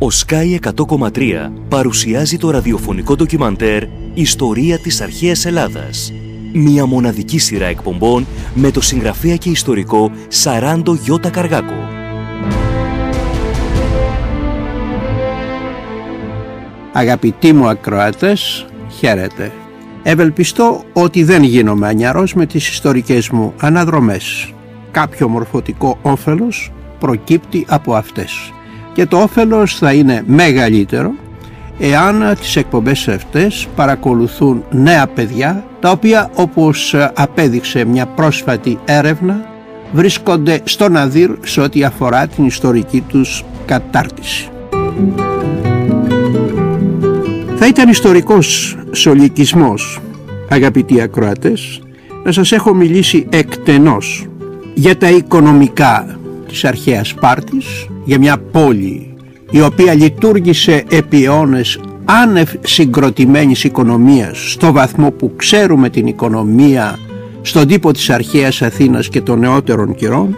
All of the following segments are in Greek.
Ο Sky 100,3 παρουσιάζει το ραδιοφωνικό ντοκιμαντέρ «Ιστορία της αρχαίας Ελλάδας». Μια μοναδική σειρά εκπομπών με το συγγραφέα και ιστορικό Σαράντο Γιώτα Καργάκο. Αγαπητοί μου ακροατές, χαίρετε. Ευελπιστώ ότι δεν γίνομαι ανιαρός με τις ιστορικές μου αναδρομές. Κάποιο μορφωτικό όφελος προκύπτει από αυτές. Και το όφελος θα είναι μεγαλύτερο εάν τις εκπομπές αυτές παρακολουθούν νέα παιδιά, τα οποία, όπως απέδειξε μια πρόσφατη έρευνα, βρίσκονται στο ναδύρ σε ό,τι αφορά την ιστορική τους κατάρτιση. Θα ήταν ιστορικός σολικισμός, αγαπητοί ακροατές, να σας έχω μιλήσει εκτενώς για τα οικονομικά της αρχαίας Σπάρτης, για μια πόλη η οποία λειτουργήσε επί αιώνες άνευ συγκροτημένης οικονομίας, στο βαθμό που ξέρουμε την οικονομία στον τύπο της αρχαίας Αθήνας και των νεότερων καιρών.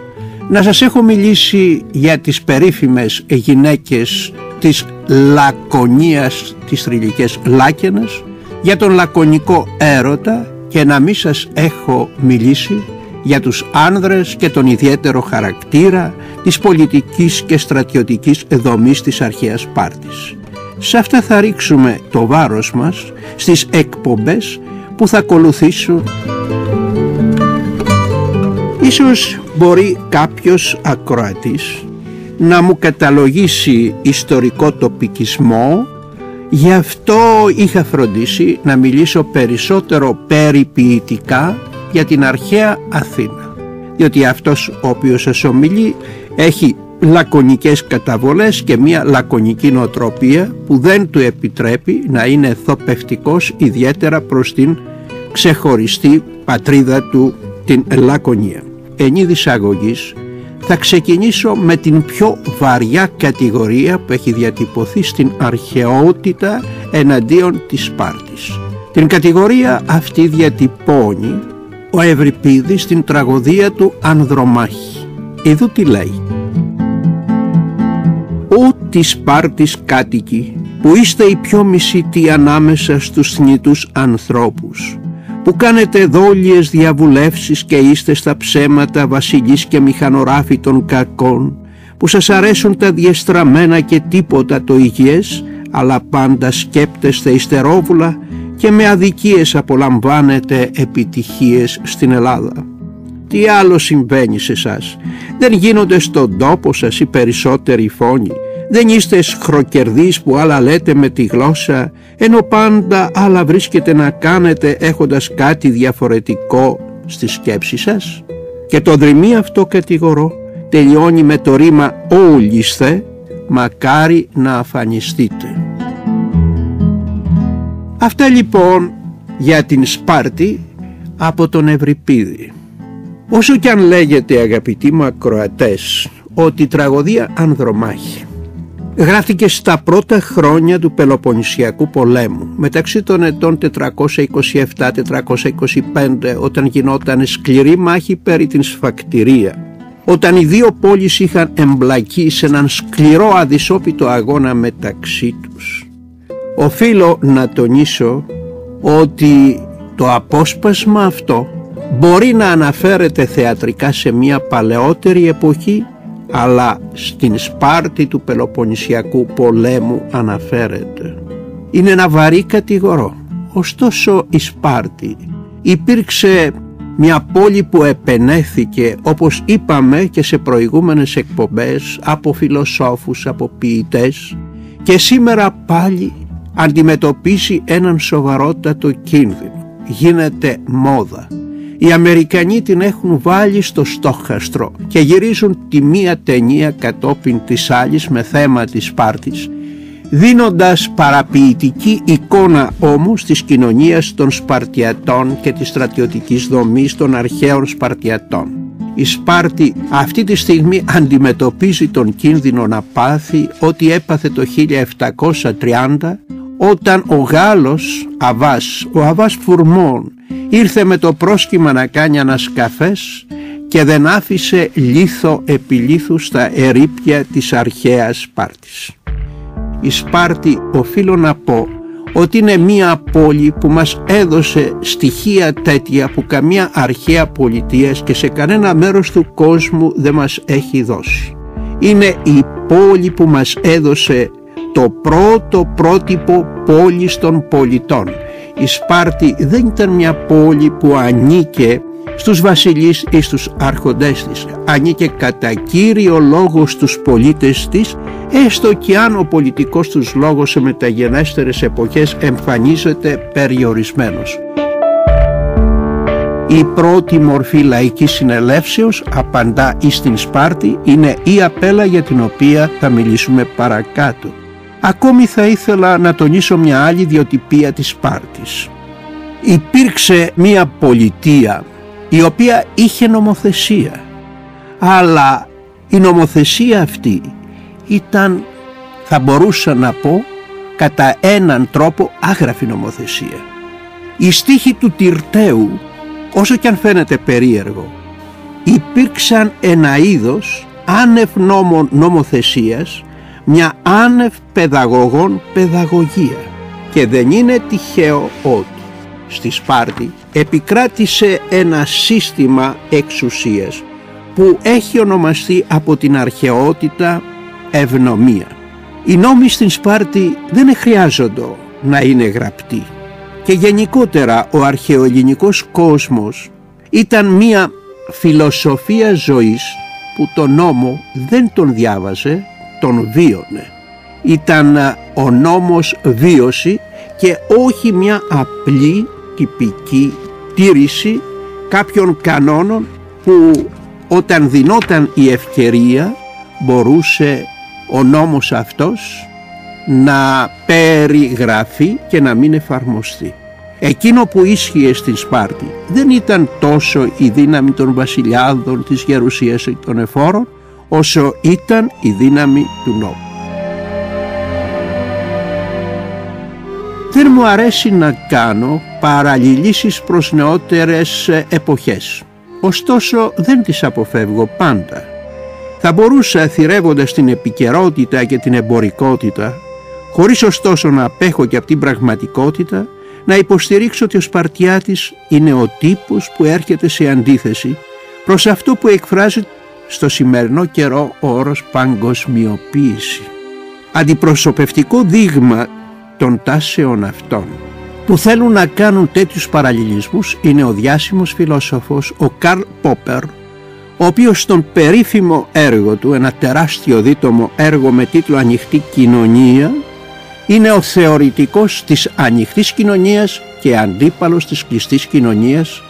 Να σας έχω μιλήσει για τις περίφημες γυναίκες της Λακωνίας, τις θρυλικές Λάκαινες, για τον λακωνικό έρωτα, και να μην σας έχω μιλήσει για τους άνδρες και τον ιδιαίτερο χαρακτήρα της πολιτικής και στρατιωτικής δομής της αρχαίας Σπάρτης. Σε αυτά θα ρίξουμε το βάρος μας στις εκπομπές που θα ακολουθήσουν. Ίσως μπορεί κάποιος ακροατής να μου καταλογίσει ιστορικό τοπικισμό, γι' αυτό είχα φροντίσει να μιλήσω περισσότερο περιποιητικά για την αρχαία Αθήνα, διότι αυτός ο οποίος σας ομιλεί έχει λακωνικές καταβολές και μια λακωνική νοοτροπία που δεν του επιτρέπει να είναι θοπευτικός, ιδιαίτερα προς την ξεχωριστή πατρίδα του, την Λακωνία. Εν είδη εισαγωγής θα ξεκινήσω με την πιο βαριά κατηγορία που έχει διατυπωθεί στην αρχαιότητα εναντίον της Σπάρτης. Την κατηγορία αυτή διατυπώνει ο Ευρυπίδης στην τραγωδία του Ανδρομάχη. Εδώ τι λέει: «Ω της Σπάρτης κάτοικοι, που είστε οι πιο μισητοί ανάμεσα στους θνητούς ανθρώπους, που κάνετε δόλιες διαβουλεύσεις και είστε στα ψέματα βασιλείς και μηχανοράφοι των κακών, που σας αρέσουν τα διεστραμμένα και τίποτα το υγιές, αλλά πάντα σκέπτεστε υστερόβουλα και με αδικίες απολαμβάνετε επιτυχίες στην Ελλάδα. Τι άλλο συμβαίνει σε εσάς? Δεν γίνονται στον τόπο σας οι περισσότεροι φόνοι? Δεν είστε σχροκερδείς που άλλα λέτε με τη γλώσσα, ενώ πάντα άλλα βρίσκετε να κάνετε έχοντας κάτι διαφορετικό στη σκέψη σας?» Και το δρυμύ αυτό κατηγορώ τελειώνει με το ρήμα «όλισθε, μακάρι να αφανιστείτε». Αυτά λοιπόν για την Σπάρτη από τον Ευρυπίδη. Όσο κι αν λέγεται, αγαπητοί μου ακροατές, ότι η τραγωδία Ανδρομάχη γράφτηκε στα πρώτα χρόνια του Πελοποννησιακού πολέμου, μεταξύ των ετών 427-425, όταν γινόταν σκληρή μάχη περί την Σφακτηρία, όταν οι δύο πόλεις είχαν εμπλακεί σε έναν σκληρό αδυσόπιτο αγώνα μεταξύ τους. Οφείλω να τονίσω ότι το απόσπασμα αυτό μπορεί να αναφέρεται θεατρικά σε μια παλαιότερη εποχή, αλλά στην Σπάρτη του Πελοποννησιακού πολέμου αναφέρεται. Είναι ένα βαρύ κατηγορό. Ωστόσο η Σπάρτη υπήρξε μια πόλη που επενέθηκε, όπως είπαμε και σε προηγούμενες εκπομπές, από φιλοσόφους, από ποιητές, και σήμερα πάλι αντιμετωπίσει έναν σοβαρότατο κίνδυνο. Γίνεται μόδα. Οι Αμερικανοί την έχουν βάλει στο στόχαστρο και γυρίζουν τη μία ταινία κατόπιν της άλλης με θέμα της Σπάρτης, δίνοντας παραποιητική εικόνα όμως της κοινωνίας των Σπαρτιατών και της στρατιωτικής δομής των αρχαίων Σπαρτιατών. Η Σπάρτη αυτή τη στιγμή αντιμετωπίζει τον κίνδυνο να πάθει ό,τι έπαθε το 1730, όταν ο Γάλλος ο Αβάς Φουρμόν, ήρθε με το πρόσχημα να κάνει ανασκαφές και δεν άφησε λίθο επί λίθου στα ερείπια της αρχαίας Σπάρτης. Η Σπάρτη, οφείλω να πω, ότι είναι μία πόλη που μας έδωσε στοιχεία τέτοια που καμία αρχαία πολιτεία και σε κανένα μέρος του κόσμου δεν μας έχει δώσει. Είναι η πόλη που μας έδωσε το πρώτο πρότυπο πόλης των πολιτών. Η Σπάρτη δεν ήταν μια πόλη που ανήκε στους βασιλείς ή στους άρχοντές της. Ανήκε κατά κύριο λόγο στους πολίτες της, έστω και αν ο πολιτικός τους λόγος σε μεταγενέστερες εποχές εμφανίζεται περιορισμένος. Η πρώτη μορφή λαϊκής συνελεύσεως, απαντά εις την Σπάρτη, είναι η απέλα για την οποία θα μιλήσουμε παρακάτω. Ακόμη θα ήθελα να τονίσω μια άλλη ιδιοτυπία της Σπάρτης. Υπήρξε μια πολιτεία η οποία είχε νομοθεσία, αλλά η νομοθεσία αυτή ήταν, θα μπορούσα να πω, κατά έναν τρόπο άγραφη νομοθεσία. Οι στίχοι του Τυρτέου, όσο και αν φαίνεται περίεργο, υπήρξαν ένα είδος άνευ νόμων νομοθεσίας, μια άνευ παιδαγωγών παιδαγωγία. Και δεν είναι τυχαίο ότι στη Σπάρτη επικράτησε ένα σύστημα εξουσίας που έχει ονομαστεί από την αρχαιότητα ευνομία. Οι νόμοι στην Σπάρτη δεν χρειάζονται να είναι γραπτοί και γενικότερα ο αρχαιοελληνικός κόσμος ήταν μία φιλοσοφία ζωής που τον νόμο δεν τον διάβαζε, τον βίωνε. Ήταν ο νόμος βίωση και όχι μια απλή τυπική τήρηση κάποιων κανόνων που όταν δινόταν η ευκαιρία μπορούσε ο νόμος αυτός να περιγραφεί και να μην εφαρμοστεί. Εκείνο που ίσχυε στην Σπάρτη δεν ήταν τόσο η δύναμη των βασιλιάδων, της γερουσίας ή των εφόρων, όσο ήταν η δύναμη του νόμου. Δεν μου αρέσει να κάνω παραλληλήσεις προς νεότερες εποχές. Ωστόσο δεν τις αποφεύγω πάντα. Θα μπορούσα, θυρεύοντας την επικαιρότητα και την εμπορικότητα, χωρίς ωστόσο να απέχω και από την πραγματικότητα, να υποστηρίξω ότι ο Σπαρτιάτης είναι ο τύπος που έρχεται σε αντίθεση προς αυτό που εκφράζει στο σημερινό καιρό ο όρος παγκοσμιοποίηση. Αντιπροσωπευτικό δείγμα των τάσεων αυτών που θέλουν να κάνουν τέτοιους παραλληλισμούς είναι ο διάσημος φιλόσοφος ο Καρλ Πόπερ, ο οποίος στον περίφημο έργο του, ένα τεράστιο δίτομο έργο με τίτλο «Ανοιχτή κοινωνία», είναι ο θεωρητικός της ανοιχτής κοινωνίας και αντίπαλος της κλειστής κοινωνίας,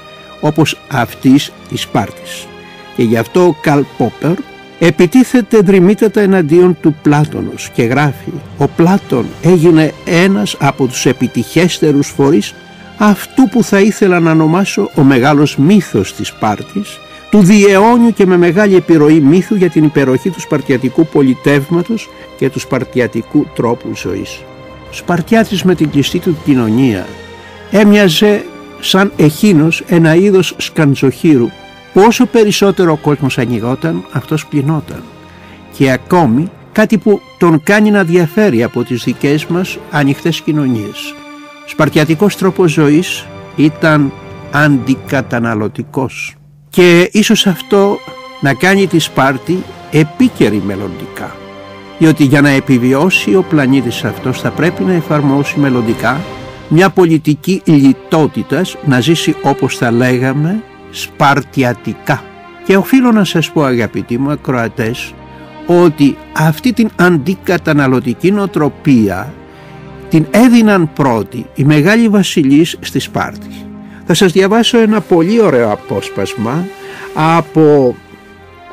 όπως αυτής της Σπάρτης. Και γι' αυτό ο Καρλ Πόπερ επιτίθεται δρυμύτατα εναντίον του Πλάτωνος και γράφει: «Ο Πλάτων έγινε ένας από τους επιτυχέστερους φορείς αυτού που θα ήθελα να ονομάσω ο μεγάλος μύθος της Σπάρτης, του διαιώνιου και με μεγάλη επιρροή μύθου για την υπεροχή του σπαρτιατικού πολιτεύματος και του σπαρτιατικού τρόπου ζωής». Ο Σπαρτιάτης με την κλειστή του κοινωνία έμοιαζε σαν εκείνος ένα είδος σκαντζοχύρου. Όσο περισσότερο ο κόσμος ανοιγόταν, αυτός πληνόταν. Και ακόμη κάτι που τον κάνει να διαφέρει από τις δικές μας ανοιχτές κοινωνίες. Ο σπαρτιατικός τρόπος ζωής ήταν αντικαταναλωτικός. Και ίσως αυτό να κάνει τη Σπάρτη επίκαιρη μελλοντικά. Διότι για να επιβιώσει ο πλανήτης αυτός θα πρέπει να εφαρμόσει μελλοντικά μια πολιτική λιτότητας, να ζήσει όπως θα λέγαμε σπαρτιατικά. Και οφείλω να σας πω, αγαπητοί μου ακροατές, ότι αυτή την αντικαταναλωτική νοοτροπία την έδιναν πρώτη οι μεγάλοι βασιλείς στη Σπάρτη. Θα σας διαβάσω ένα πολύ ωραίο απόσπασμα από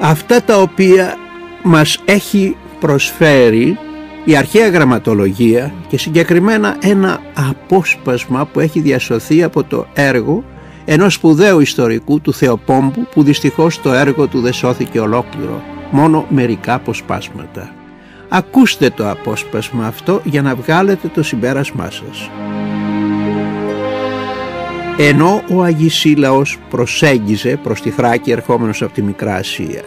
αυτά τα οποία μας έχει προσφέρει η αρχαία γραμματολογία και συγκεκριμένα ένα απόσπασμα που έχει διασωθεί από το έργο ενός σπουδαίου ιστορικού, του Θεοπόμπου, που δυστυχώς το έργο του δεν σώθηκε ολόκληρο, μόνο μερικά αποσπάσματα. Ακούστε το απόσπασμα αυτό για να βγάλετε το συμπέρασμά σας. Ενώ ο Αγισίλαος προσέγγιζε προς τη Θράκη ερχόμενος από τη Μικρά Ασία,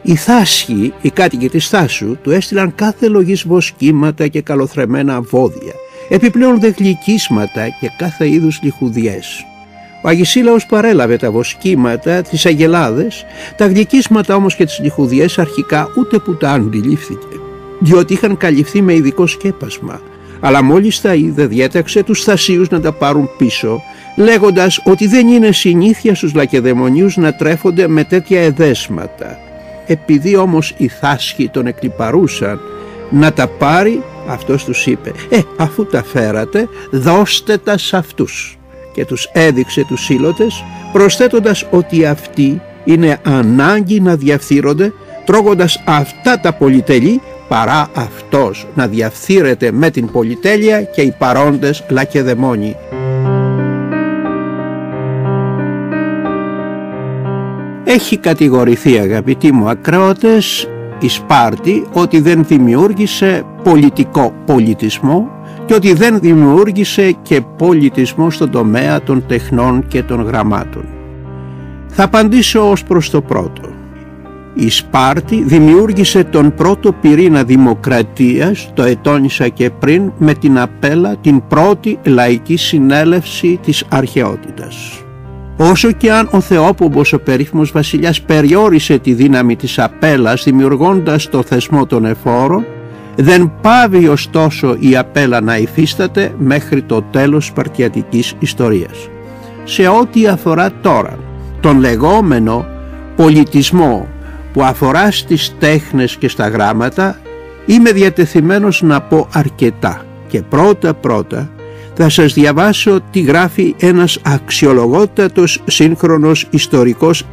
Οι Θάσχοι, οι κάτοικοι της Θάσου, του έστειλαν κάθε λογής βοσκήματα και καλοθρεμμένα βόδια, επιπλέον δε γλυκίσματα και κάθε είδους λιχουδιές. Ο Αγισίλαος παρέλαβε τα βοσκήματα, τις αγελάδες, τα γλυκίσματα όμως και τις λιχουδιές αρχικά ούτε που τα αντιλήφθηκε, διότι είχαν καλυφθεί με ειδικό σκέπασμα, αλλά μόλις τα είδε διέταξε τους Θασίους να τα πάρουν πίσω, λέγοντας ότι δεν είναι συνήθεια στους Λακεδαιμονίους να τρέφονται με τέτοια εδέσματα. Επειδή όμως οι Θάσχοι τον εκλιπαρούσαν να τα πάρει, αυτός τους είπε αφού τα φέρατε δώστε τα σε αυτούς, και τους έδειξε τους ήλωτες, προσθέτοντας ότι αυτοί είναι ανάγκη να διαφθείρονται τρώγοντας αυτά τα πολυτελή, παρά αυτός να διαφθείρεται με την πολυτέλεια και οι παρόντες Λακεδαιμόνιοι. Έχει κατηγορηθεί, αγαπητοί μου ακροατές, η Σπάρτη ότι δεν δημιούργησε πολιτικό πολιτισμό και ότι δεν δημιούργησε και πολιτισμό στον τομέα των τεχνών και των γραμμάτων. Θα απαντήσω ως προς το πρώτο. Η Σπάρτη δημιούργησε τον πρώτο πυρήνα δημοκρατίας, το ετώνησα και πριν, με την Απέλα, την πρώτη λαϊκή συνέλευση της αρχαιότητας. Όσο και αν ο Θεόπομπος, ο περίφημος βασιλιάς, περιόρισε τη δύναμη της Απέλας δημιουργώντας το θεσμό των εφόρων, δεν πάβει ωστόσο η Απέλα να υφίσταται μέχρι το τέλος σπαρτιατικής ιστορίας. Σε ό,τι αφορά τώρα τον λεγόμενο πολιτισμό που αφορά στις τέχνες και στα γράμματα, είμαι διατεθειμένος να πω αρκετά, και πρώτα θα σας διαβάσω τι γράφει ένας αξιολογότατος σύγχρονος ιστορικός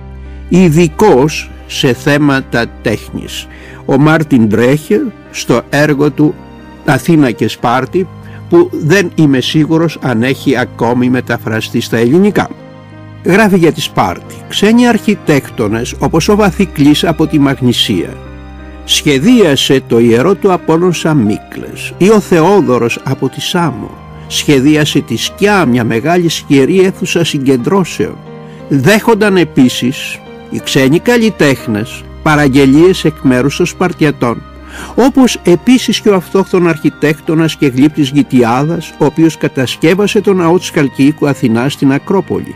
ειδικός σε θέματα τέχνης, ο Μάρτιν Ντρέχερ, στο έργο του «Αθήνα και Σπάρτη», που δεν είμαι σίγουρος αν έχει ακόμη μεταφραστεί στα ελληνικά. Γράφει για τη Σπάρτη: «Ξένοι αρχιτέκτονες όπως ο Βαθυκλής από τη Μαγνησία σχεδίασε το ιερό του Απόλλων Σαμίκλες, ή ο Θεόδωρος από τη Σάμο σχεδίασε τη Σκιά, μια μεγάλη σκιερή αίθουσα συγκεντρώσεων. Δέχονταν επίσης οι ξένοι καλλιτέχνες παραγγελίες εκ μέρους των Σπαρτιατών, όπως επίσης και ο αυτόχθον αρχιτέκτονας και γλύπτης Γητιάδας, ο οποίος κατασκεύασε τον ναό της Χαλκιδικού Αθηνά στην Ακρόπολη.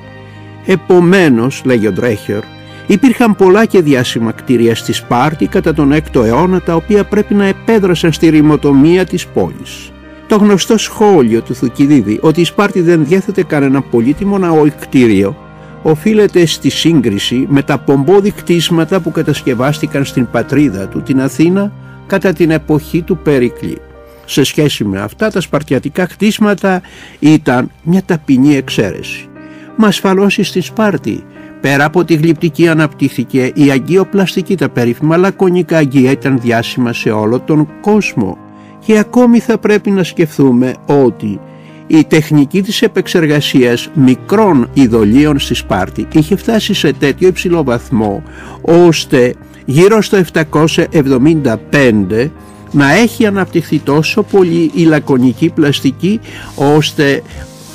Επομένως, λέγει ο Ντρέχερ, υπήρχαν πολλά και διάσημα κτίρια στη Σπάρτη κατά τον 6ο αιώνα, τα οποία πρέπει να επέδρασαν στη ρημοτομία της πόλης. Το γνωστό σχόλιο του Θουκυδίδη ότι η Σπάρτη δεν διέθετε κανένα πολύτιμο ναό ή κτίριο οφείλεται στη σύγκριση με τα πομπόδι κτίσματα που κατασκευάστηκαν στην πατρίδα του, την Αθήνα, κατά την εποχή του Περικλή. Σε σχέση με αυτά, τα σπαρτιατικά κτίσματα ήταν μια ταπεινή εξαίρεση. Μα ασφαλώς στη Σπάρτη, πέρα από τη γλυπτική, αναπτύχθηκε η αγκιοπλαστική, τα περίφημα λακωνικά αγκία ήταν διάσημα σε όλο τον κόσμο. Και ακόμη θα πρέπει να σκεφτούμε ότι η τεχνική της επεξεργασίας μικρών ειδωλίων στη Σπάρτη είχε φτάσει σε τέτοιο υψηλό βαθμό, ώστε γύρω στο 775 να έχει αναπτυχθεί τόσο πολύ η λακωνική πλαστική, ώστε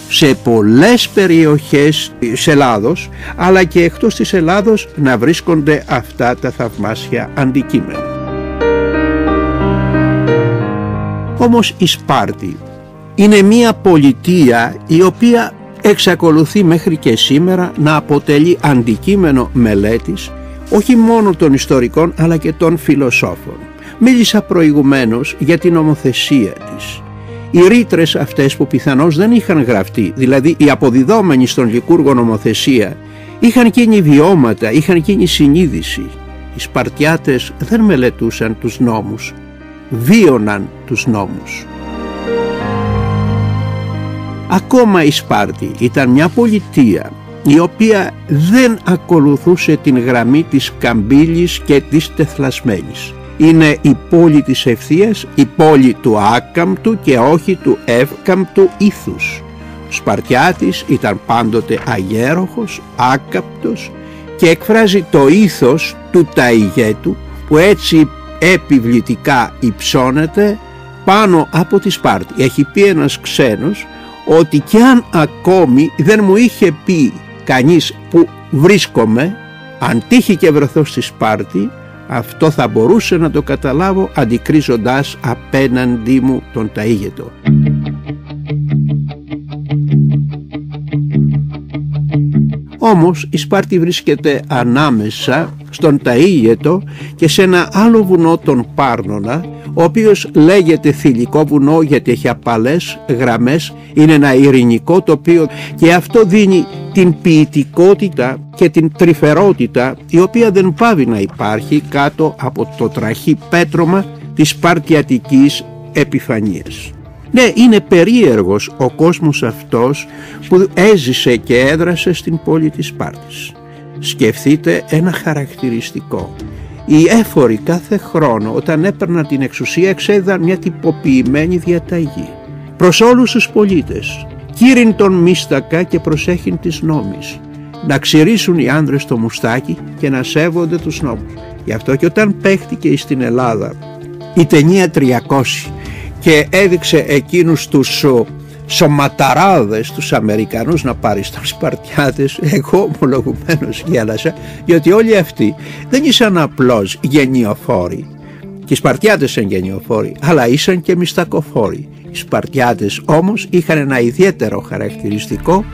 σε πολλές περιοχές της Ελλάδος, αλλά και εκτός της Ελλάδος, να βρίσκονται αυτά τα θαυμάσια αντικείμενα. Όμως η Σπάρτη είναι μια πολιτεία η οποία εξακολουθεί μέχρι και σήμερα να αποτελεί αντικείμενο μελέτης όχι μόνο των ιστορικών αλλά και των φιλοσόφων. Μίλησα προηγουμένως για την νομοθεσία της. Οι ρήτρες αυτές που πιθανώς δεν είχαν γραφτεί, δηλαδή οι αποδιδόμενοι στον Λικούργο νομοθεσία, είχαν γίνει βιώματα, είχαν γίνει συνείδηση. Οι Σπαρτιάτες δεν μελετούσαν τους νόμους, βίωναν τους νόμους. Ακόμα η Σπάρτη ήταν μια πολιτεία η οποία δεν ακολουθούσε την γραμμή της καμπύλης και της τεθλασμένης. Είναι η πόλη της ευθείας, η πόλη του άκαμπτου και όχι του εύκαμπτου ήθους. Ο Σπαρτιάτης ήταν πάντοτε αγέροχος, άκαπτος και εκφράζει το ήθος του ταηγέτου που έτσι επιβλητικά υψώνεται πάνω από τη Σπάρτη. Έχει πει ένας ξένος ότι κι αν ακόμη δεν μου είχε πει κανείς που βρίσκομαι, αν τύχει και βρεθώ στη Σπάρτη, Αυτό θα μπορούσε να το καταλάβω αντικρίζοντας απέναντί μου τον Ταΐγετο. Όμως η Σπάρτη βρίσκεται ανάμεσα στον Ταΐγετο και σε ένα άλλο βουνό, τον Πάρνονα, ο οποίος λέγεται θηλυκό βουνό γιατί έχει απαλές γραμμές, είναι ένα ειρηνικό τοπίο και αυτό δίνει την ποιητικότητα και την τρυφερότητα η οποία δεν πάβει να υπάρχει κάτω από το τραχή πέτρωμα της σπαρτιατικής επιφανίας. Ναι, είναι περίεργος ο κόσμος αυτός που έζησε και έδρασε στην πόλη της Σπάρτης. Σκεφτείτε ένα χαρακτηριστικό. Οι έφοροι κάθε χρόνο όταν έπαιρναν την εξουσία εξέδιδαν μια τυποποιημένη διαταγή προς όλους τους πολίτες. Κύριν τον μίστακα και προσέχειν της νόμης. Να ξηρίσουν οι άνδρες το μουστάκι και να σέβονται τους νόμους. Γι' αυτό και όταν παίχτηκε στην Ελλάδα η ταινία 300 και έδειξε εκείνους τους σωματαράδες, τους Αμερικανούς να πάρει στους Σπαρτιάτες, εγώ ομολογουμένως γέλασα, γιατί όλοι αυτοί δεν ήσαν απλώς γενιοφόροι. Και οι Σπαρτιάτες είναι γενιοφόροι, αλλά ήσαν και μιστακοφόροι. Οι Σπαρτιάτες όμως είχαν ένα ιδιαίτερο χαρακτηριστικό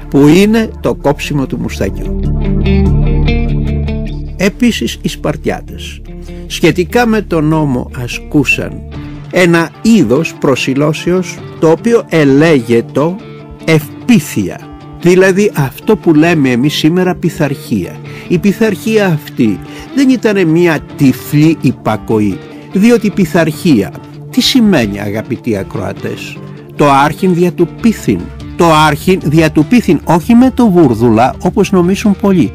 που είναι το κόψιμο του μουστακιού. Επίσης οι Σπαρτιάτες σχετικά με τον νόμο ασκούσαν ένα είδος προσιλώσεως το οποίο ελέγεται ευπίθεια, δηλαδή αυτό που λέμε εμείς σήμερα πειθαρχία. Η πειθαρχία αυτή δεν ήταν μια τυφλή υπακοή, διότι η πειθαρχία τι σημαίνει, αγαπητοί ακροατές? Το άρχιν δια του πίθην, το άρχιν δια του πίθην, όχι με το βούρδουλα όπως νομίζουν πολλοί.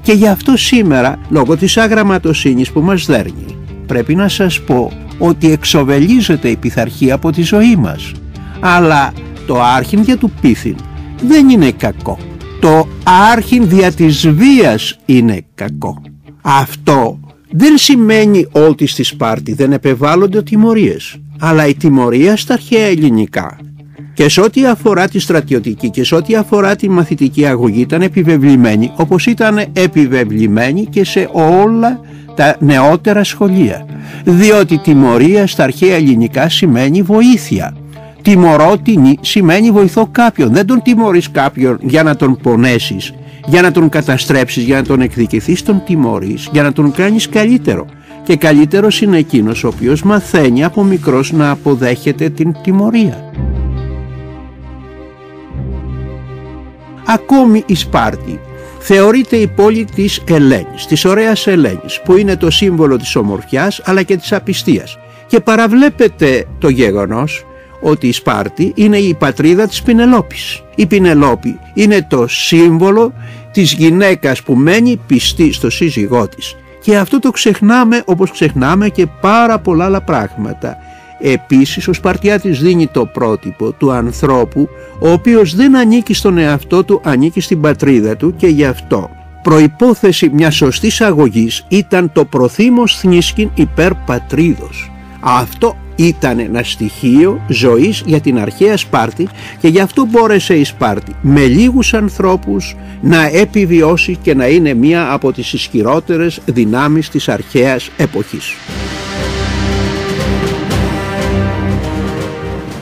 Και γι' αυτό σήμερα, λόγω της αγραμματοσύνης που μας δέρνει, πρέπει να σας πω ότι εξοβελίζεται η πειθαρχία από τη ζωή μας. Αλλά το άρχιν δια του πίθην δεν είναι κακό. Το άρχιν δια της βίας είναι κακό. Αυτό δεν σημαίνει ότι στη Σπάρτη δεν επεβάλλονται τιμωρίες, αλλά η τιμωρία στα αρχαία ελληνικά και σε ό,τι αφορά τη στρατιωτική και σε ό,τι αφορά τη μαθητική αγωγή ήταν επιβεβλημένη, όπως ήταν επιβεβλημένη και σε όλα τα νεότερα σχολεία, διότι τιμωρία στα αρχαία ελληνικά σημαίνει βοήθεια. Τιμωρώ σημαίνει βοηθώ κάποιον. Δεν τον τιμωρείς κάποιον για να τον πονέσεις, για να τον καταστρέψεις, για να τον εκδικηθείς. Τον τιμωρείς για να τον κάνεις καλύτερο. Και καλύτερος είναι εκείνος ο οποίος μαθαίνει από μικρός να αποδέχεται την τιμωρία. Ακόμη η Σπάρτη θεωρείται η πόλη της Ελένης, της ωραίας Ελένης, που είναι το σύμβολο της ομορφιάς αλλά και της απιστίας. Και παραβλέπετε το γεγονός ότι η Σπάρτη είναι η πατρίδα της Πινελόπης. Η Πινελόπη είναι το σύμβολο της γυναίκας που μένει πιστή στο σύζυγό της. Και αυτό το ξεχνάμε όπως ξεχνάμε και πάρα πολλά άλλα πράγματα. Επίσης ο Σπαρτιάτης δίνει το πρότυπο του ανθρώπου ο οποίος δεν ανήκει στον εαυτό του, ανήκει στην πατρίδα του και γι' αυτό προϋπόθεση μιας σωστής αγωγής ήταν το προθύμος θνίσκην υπέρ πατρίδος. Αυτό ήταν ένα στοιχείο ζωής για την αρχαία Σπάρτη και γι' αυτό μπόρεσε η Σπάρτη με λίγους ανθρώπους να επιβιώσει και να είναι μία από τις ισχυρότερες δυνάμεις της αρχαίας εποχής.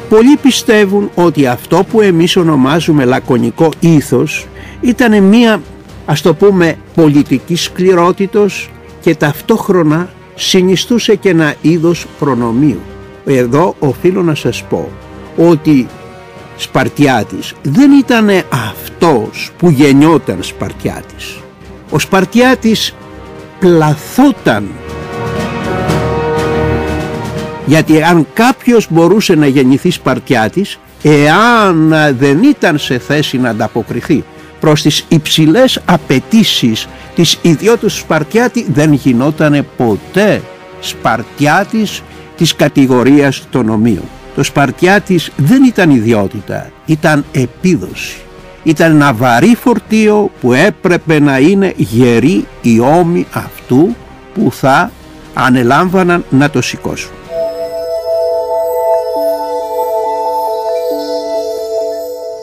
Πολλοί πιστεύουν ότι αυτό που εμείς ονομάζουμε λακωνικό ήθος ήταν μία, ας το πούμε, πολιτική σκληρότητος και ταυτόχρονα συνιστούσε και ένα είδος προνομίου. Εδώ οφείλω να σας πω ότι Σπαρτιάτης δεν ήταν αυτός που γεννιόταν Σπαρτιάτης. Ο Σπαρτιάτης πλαθόταν. Γιατί αν κάποιος μπορούσε να γεννηθεί Σπαρτιάτης, εάν δεν ήταν σε θέση να ανταποκριθεί προς τις υψηλές απαιτήσεις της ιδιότητας του Σπαρτιάτη, δεν γινότανε ποτέ Σπαρτιάτης της κατηγορίας των ομοίων. Το Σπαρτιάτης δεν ήταν ιδιότητα, ήταν επίδοση. Ήταν ένα βαρύ φορτίο που έπρεπε να είναι γεροί οι ώμοι αυτού που θα ανελάμβαναν να το σηκώσουν.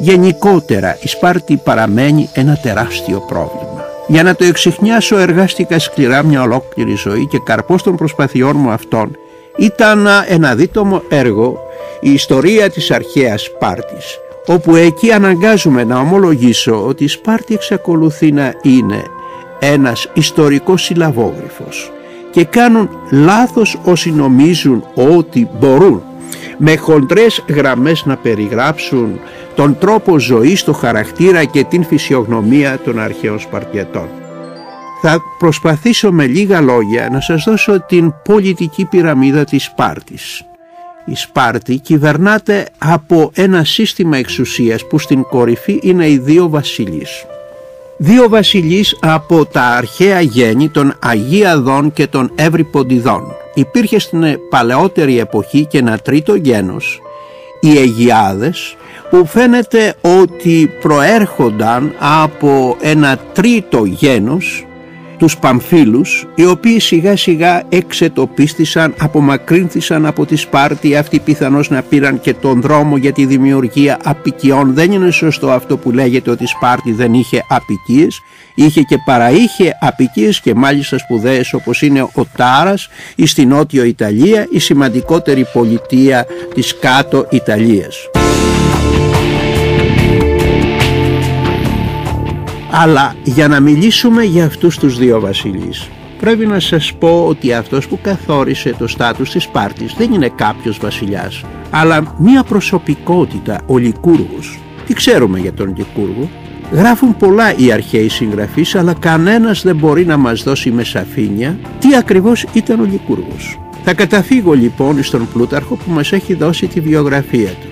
Γενικότερα η Σπάρτη παραμένει ένα τεράστιο πρόβλημα. Για να το εξιχνιάσω εργάστηκα σκληρά μια ολόκληρη ζωή και καρπός των προσπαθειών μου αυτών ήταν ένα δίτομο έργο, η ιστορία της αρχαίας Σπάρτης, όπου εκεί αναγκάζομαι να ομολογήσω ότι η Σπάρτη εξακολουθεί να είναι ένας ιστορικός συλλαβόγρυφος και κάνουν λάθος όσοι νομίζουν ότι μπορούν με χοντρές γραμμές να περιγράψουν τον τρόπο ζωής, το χαρακτήρα και την φυσιογνωμία των αρχαίων Σπαρτιατών. Θα προσπαθήσω με λίγα λόγια να σας δώσω την πολιτική πυραμίδα της Σπάρτης. Η Σπάρτη κυβερνάται από ένα σύστημα εξουσίας που στην κορυφή είναι οι δύο βασιλείς. Δύο βασιλείς από τα αρχαία γέννη των Αγίαδων και των Ευρυποντιδών. Υπήρχε στην παλαιότερη εποχή και ένα τρίτο γένος, οι Αιγιάδες, που φαίνεται ότι προέρχονταν από ένα τρίτο γένος, τους Παμφίλους, οι οποίοι σιγά σιγά εξετοπίστησαν, απομακρύνθησαν από τη Σπάρτη. Αυτοί πιθανώς να πήραν και τον δρόμο για τη δημιουργία απικιών. Δεν είναι σωστό αυτό που λέγεται ότι η Σπάρτη δεν είχε απικίες. Είχε και παραείχε απικίες και μάλιστα σπουδαίες, όπως είναι ο Τάρας ή στη Νότιο Ιταλία, η σημαντικότερη πολιτεία της κάτω Ιταλίας. Αλλά για να μιλήσουμε για αυτούς τους δύο βασιλείς, πρέπει να σας πω ότι αυτός που καθόρισε το στάτους της Σπάρτης δεν είναι κάποιος βασιλιάς, αλλά μία προσωπικότητα, ο Λικούργος. Τι ξέρουμε για τον Λικούργο? Γράφουν πολλά οι αρχαίοι συγγραφείς, αλλά κανένας δεν μπορεί να μας δώσει με σαφήνεια τι ακριβώς ήταν ο Λικούργος. Θα καταφύγω λοιπόν στον Πλούταρχο που μας έχει δώσει τη βιογραφία του.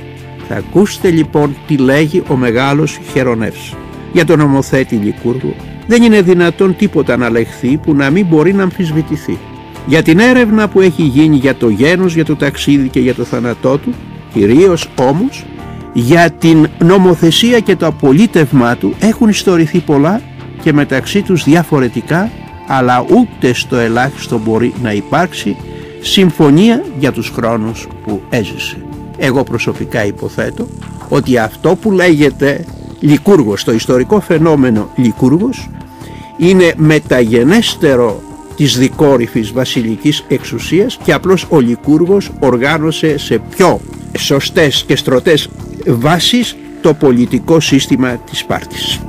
Θα ακούσετε λοιπόν τι λέγει ο μεγάλος Χερονεύς. Για τον νομοθέτη Λικούργο δεν είναι δυνατόν τίποτα να λεχθεί που να μην μπορεί να αμφισβητηθεί. Για την έρευνα που έχει γίνει για το γένος, για το ταξίδι και για το θάνατό του, κυρίως όμως για την νομοθεσία και το απολύτευμά του, έχουν ιστορηθεί πολλά και μεταξύ τους διαφορετικά, αλλά ούτε στο ελάχιστο μπορεί να υπάρξει συμφωνία για τους χρόνους που έζησε. Εγώ προσωπικά υποθέτω ότι αυτό που λέγεται Λικούργος, το ιστορικό φαινόμενο Λικούργος, είναι μεταγενέστερο της δικόρυφης βασιλικής εξουσίας και απλώς ο Λικούργος οργάνωσε σε πιο σωστές και στρωτές βάσεις το πολιτικό σύστημα της Σπάρτης.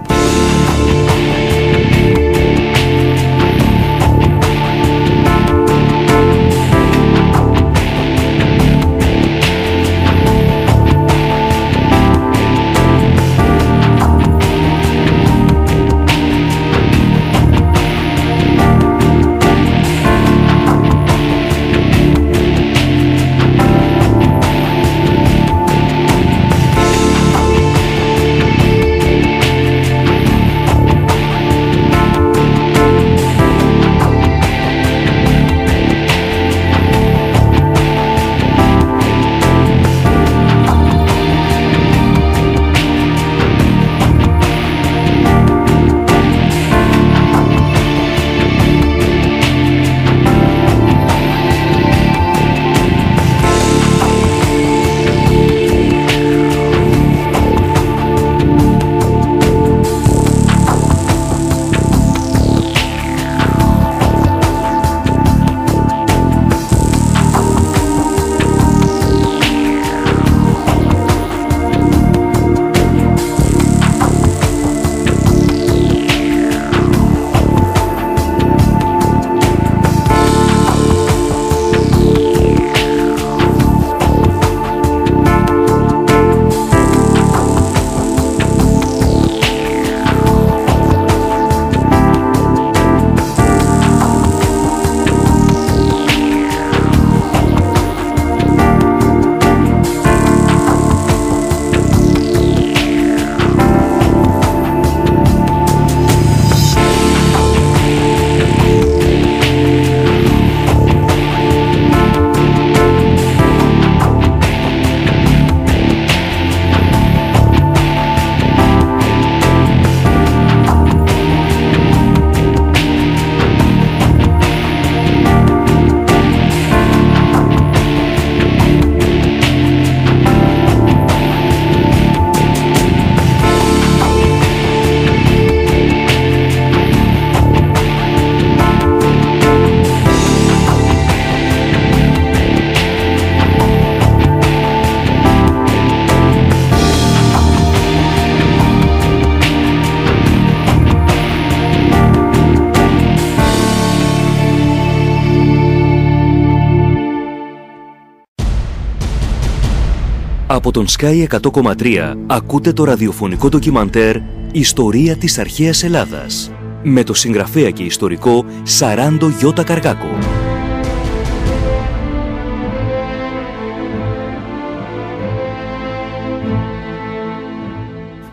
Από τον Sky 100,3 ακούτε το ραδιοφωνικό ντοκιμαντέρ «Ιστορία της αρχαίας Ελλάδας» με το συγγραφέα και ιστορικό Σαράντο Γιώτα Καργάκο.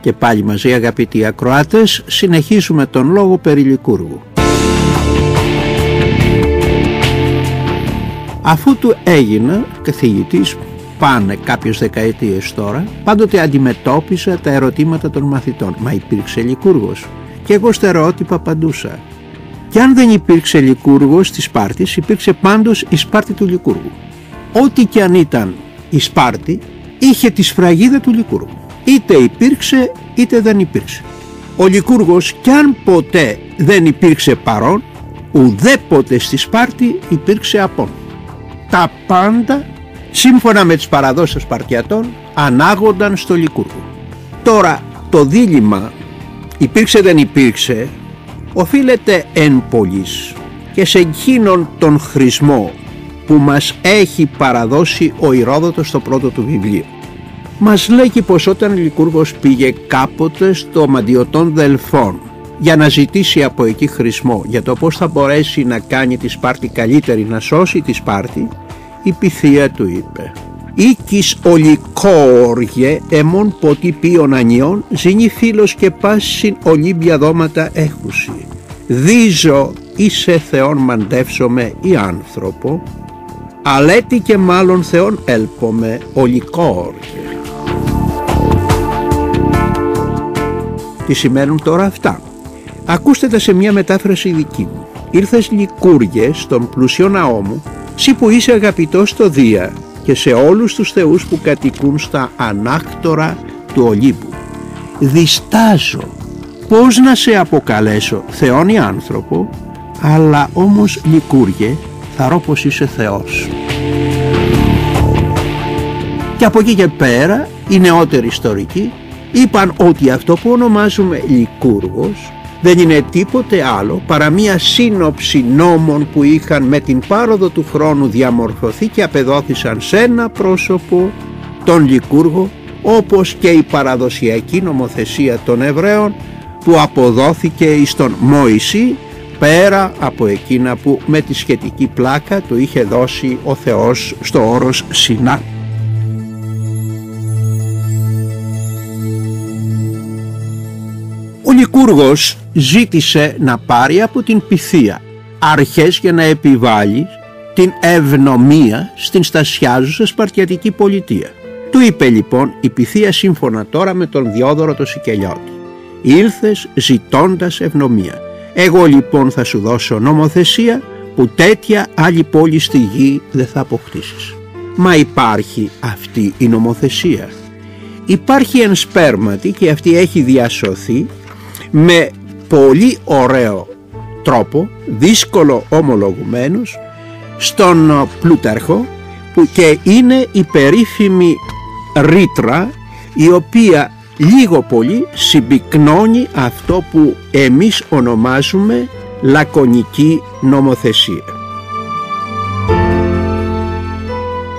Και πάλι μαζί, αγαπητοί ακροάτες, συνεχίζουμε τον λόγο περί Λικούργου. Αφού του έγινα καθηγητής, πάνε κάποιες δεκαετίες τώρα, πάντοτε αντιμετώπισα τα ερωτήματα των μαθητών. Μα υπήρξε Λικούργος? Και εγώ στερεότυπα απαντούσα. Και αν δεν υπήρξε Λικούργος της Σπάρτης, υπήρξε πάντως η Σπάρτη του Λικούργου. Ό,τι και αν ήταν η Σπάρτη, είχε τη σφραγίδα του Λικούργου. Είτε υπήρξε είτε δεν υπήρξε. Ο Λικούργος, κι αν ποτέ δεν υπήρξε παρόν, ουδέποτε στη Σπάρτη υπήρξε απόν. Τα πάντα, σύμφωνα με τις παραδόσεις των Σπαρτιατών, ανάγονταν στο Λικούργο. Τώρα το δίλημμα υπήρξε δεν υπήρξε οφείλεται εν πολλής και σε εκείνον τον χρησμό που μας έχει παραδώσει ο Ηρόδοτος στο πρώτο του βιβλίο. Μας λέγει πως όταν Λικούργος πήγε κάποτε στο Μαντιωτών Δελφών για να ζητήσει από εκεί χρησμό για το πώς θα μπορέσει να κάνει τη Σπάρτη καλύτερη, να σώσει τη Σπάρτη, η Pythia του είπε: «Οίκης ολικόργε εμών ποτί ποιον ανιών, ζήνει φίλος και πάσιν ολύμπια δώματα έχουσι. Δίζω είσαι Θεόν μαντεύσομαι ή άνθρωπο, αλέτη και μάλλον Θεόν έλπομε ολικόργε». Τι σημαίνουν τώρα αυτά? Ακούστε τα σε μια μετάφραση δική μου. «Ήρθες Λικούργε στον πλουσιό ναό μου, σύ που είσαι αγαπητός στο Δία και σε όλους τους θεούς που κατοικούν στα ανάκτορα του Ολύμπου. Διστάζω πώς να σε αποκαλέσω Θεόν ή άνθρωπο, αλλά όμως Λικούργε θαρώ πως είσαι Θεός». Και από εκεί και πέρα οι νεότεροι ιστορικοί είπαν ότι αυτό που ονομάζουμε Λικούργος δεν είναι τίποτε άλλο παρά μία σύνοψη νόμων που είχαν με την πάροδο του χρόνου διαμορφωθεί και απεδόθησαν σε ένα πρόσωπο, τον Λικούργο, όπως και η παραδοσιακή νομοθεσία των Εβραίων που αποδόθηκε εις τον Μωυσή, πέρα από εκείνα που με τη σχετική πλάκα του είχε δώσει ο Θεός στο όρος Σινά. Ο Λικούργος ζήτησε να πάρει από την Pythia αρχές για να επιβάλλει την ευνομία στην στασιάζουσα Σπαρτιατική πολιτεία. Του είπε λοιπόν η Pythia, σύμφωνα τώρα με τον Διόδωρο το Σικελιώτη: «Ήλθες ζητώντας ευνομία. Εγώ λοιπόν θα σου δώσω νομοθεσία που τέτοια άλλη πόλη στη γη δεν θα αποκτήσεις». Μα υπάρχει αυτή η νομοθεσία. Υπάρχει εν σπέρματι και αυτή έχει διασωθεί με πολύ ωραίο τρόπο, δύσκολο ομολογουμένος, στον Πλούταρχο, που και είναι η περίφημη ρήτρα η οποία λίγο πολύ συμπυκνώνει αυτό που εμείς ονομάζουμε λακωνική νομοθεσία.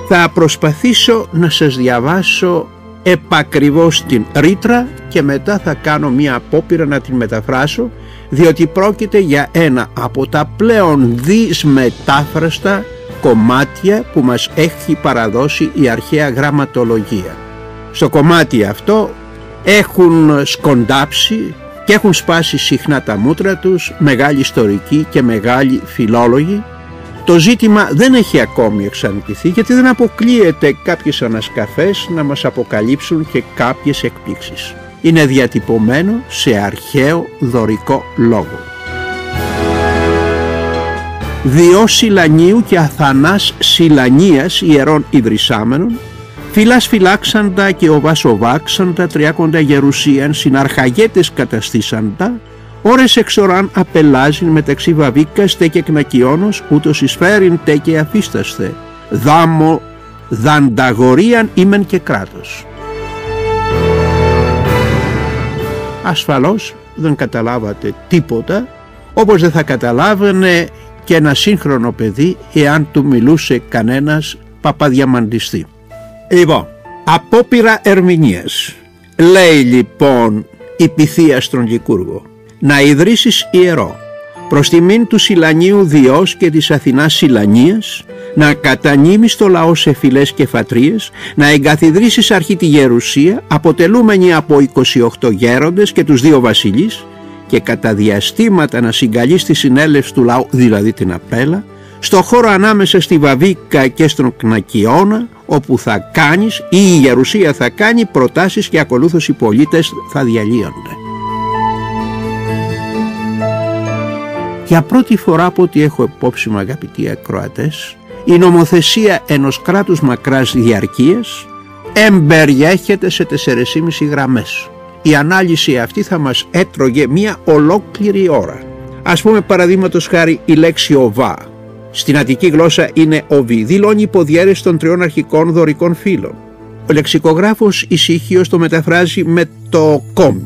Θα προσπαθήσω να σας διαβάσω επακριβώς την ρήτρα και μετά θα κάνω μία απόπειρα να την μεταφράσω, διότι πρόκειται για ένα από τα πλέον δυσμετάφραστα κομμάτια που μας έχει παραδώσει η αρχαία γραμματολογία. Στο κομμάτι αυτό έχουν σκοντάψει και έχουν σπάσει συχνά τα μούτρα τους μεγάλοι ιστορικοί και μεγάλοι φιλόλογοι. Το ζήτημα δεν έχει ακόμη εξαντληθεί, γιατί δεν αποκλείεται κάποιες ανασκαφές να μας αποκαλύψουν και κάποιες εκπλήξεις. Είναι διατυπωμένο σε αρχαίο δωρικό λόγο. «Διό Σιλανίου και Αθανάς Σιλανίας ιερών ιδρυσάμενων, φυλάς φυλάξαντα και οβάσοβάξαντα τριάκοντα γερουσίαν συναρχαγέτες καταστήσαντα, ώρες εξοράν απελάζειν μεταξύ βαβίκας τε και κνακιώνος, ούτως εισφέρειν τε και αφίσταστε, δάμο δανταγορίαν ήμεν και κράτος». Ασφαλώς δεν καταλάβατε τίποτα, όπως δεν θα καταλάβαινε και ένα σύγχρονο παιδί εάν του μιλούσε κανένας παπαδιαμαντιστή. Λοιπόν, Απόπειρα ερμηνείας. Λέει λοιπόν η Πυθία στον Λικούργο: να ιδρύσεις ιερό προς τιμήν του Σιλανίου Διός και της Αθηνάς Σιλανίας, να κατανείμεις το λαό σε φυλές και φατρίες, να εγκαθιδρύσεις αρχή τη γερουσία, αποτελούμενη από 28 γέροντες και τους 2 βασιλείς, και κατά διαστήματα να συγκαλείς τη συνέλευση του λαού, δηλαδή την Απέλα, στο χώρο ανάμεσα στη Βαβίκα και στον Κνακιώνα, όπου θα κάνεις ή η γερουσία θα κάνει προτάσεις και ακολούθως οι πολίτες θα διαλύονται. Για πρώτη φορά από ό,τι έχω υπόψη μου, αγαπητοί ακροατές, η νομοθεσία ενός κράτους μακράς διαρκείας εμπεριέχεται σε 4,5 γραμμές. Η ανάλυση αυτή θα μας έτρωγε μία ολόκληρη ώρα. Ας πούμε παραδείγματος χάρη η λέξη οβά. Στην αττική γλώσσα είναι οβή, δηλώνει υποδιέρεση των 3 αρχικών δωρικών φύλων. Ο λεξικογράφος Ησύχιος το μεταφράζει με το κόμ.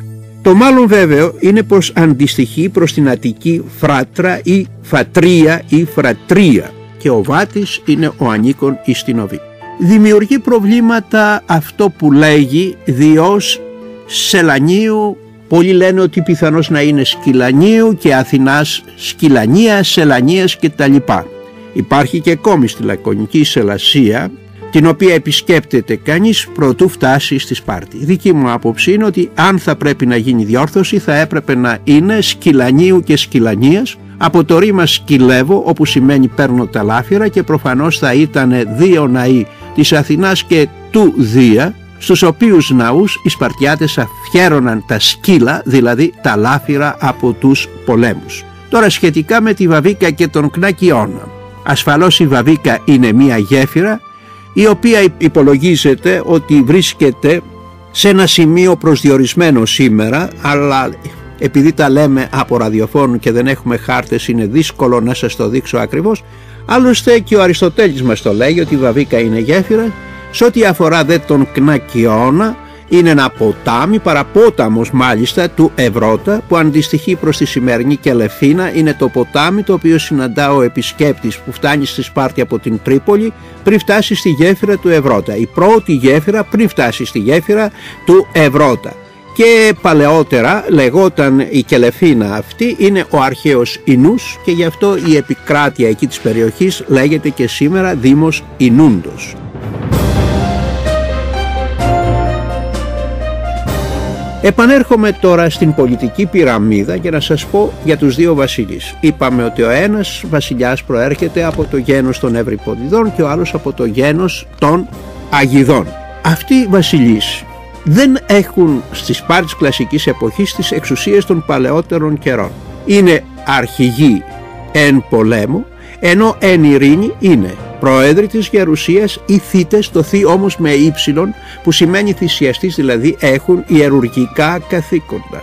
Το μάλλον βέβαιο είναι πως αντιστοιχεί προς την αττική φράτρα ή φατρία ή φρατρία, και ο βάτης είναι ο ανήκον εις την οβή. Δημιουργεί προβλήματα αυτό που λέγει Διός Σελανίου. Πολλοί λένε ότι πιθανώς να είναι Σκυλανίου και Αθηνάς Σκυλανίας, Σελανίας κτλ. Υπάρχει και ακόμη στη Λακωνική Σελασία, την οποία επισκέπτεται κανείς προτού φτάσει στη Σπάρτη. Η δική μου άποψη είναι ότι αν θα πρέπει να γίνει διόρθωση, θα έπρεπε να είναι Σκυλανίου και Σκυλανίας, από το ρήμα σκυλεύω, όπου σημαίνει παίρνω τα λάφυρα, και προφανώς θα ήταν 2 ναοί της Αθηνάς και του Δία, στους οποίους ναούς οι Σπαρτιάτες αφιέρωναν τα σκύλα, δηλαδή τα λάφυρα από τους πολέμους. Τώρα σχετικά με τη Βαβίκα και τον Κνακιώνα. Ασφαλώς η Βαβίκα είναι μία γέφυρα, η οποία υπολογίζεται ότι βρίσκεται σε ένα σημείο προσδιορισμένο σήμερα, αλλά επειδή τα λέμε από ραδιοφώνου και δεν έχουμε χάρτες, είναι δύσκολο να σας το δείξω ακριβώς. Άλλωστε και ο Αριστοτέλης μας το λέει ότι η Βαβίκα είναι γέφυρα. Σε ό,τι αφορά δε τον Κνακιώνα, είναι ένα ποτάμι, παραπόταμος μάλιστα, του Ευρώτα, που αντιστοιχεί προς τη σημερινή Κελεφίνα. Είναι το ποτάμι το οποίο συναντά ο επισκέπτης που φτάνει στη Σπάρτη από την Τρίπολη πριν φτάσει στη γέφυρα του Ευρώτα. Η πρώτη γέφυρα πριν φτάσει στη γέφυρα του Ευρώτα. Και παλαιότερα λεγόταν η Κελεφίνα αυτή, είναι ο αρχαίος Ινούς, και γι' αυτό η επικράτεια εκεί της περιοχής λέγεται και σήμερα Δήμος Ινούντος. Επανέρχομαι τώρα στην πολιτική πυραμίδα για να σας πω για τους 2 βασιλείς. Είπαμε ότι ο ένας βασιλιάς προέρχεται από το γένος των Ευρυποδιδών και ο άλλος από το γένος των Αγιδών. Αυτοί οι βασιλείς δεν έχουν στη Σπάρτη της κλασικής εποχής τις εξουσίες των παλαιότερων καιρών. Είναι αρχηγοί εν πολέμου, ενώ εν ειρήνη είναι πρόεδροι της γερουσίας ή θήτες, το θη όμως με ύψιλον, που σημαίνει θυσιαστής, δηλαδή έχουν ιερουργικά καθήκοντα.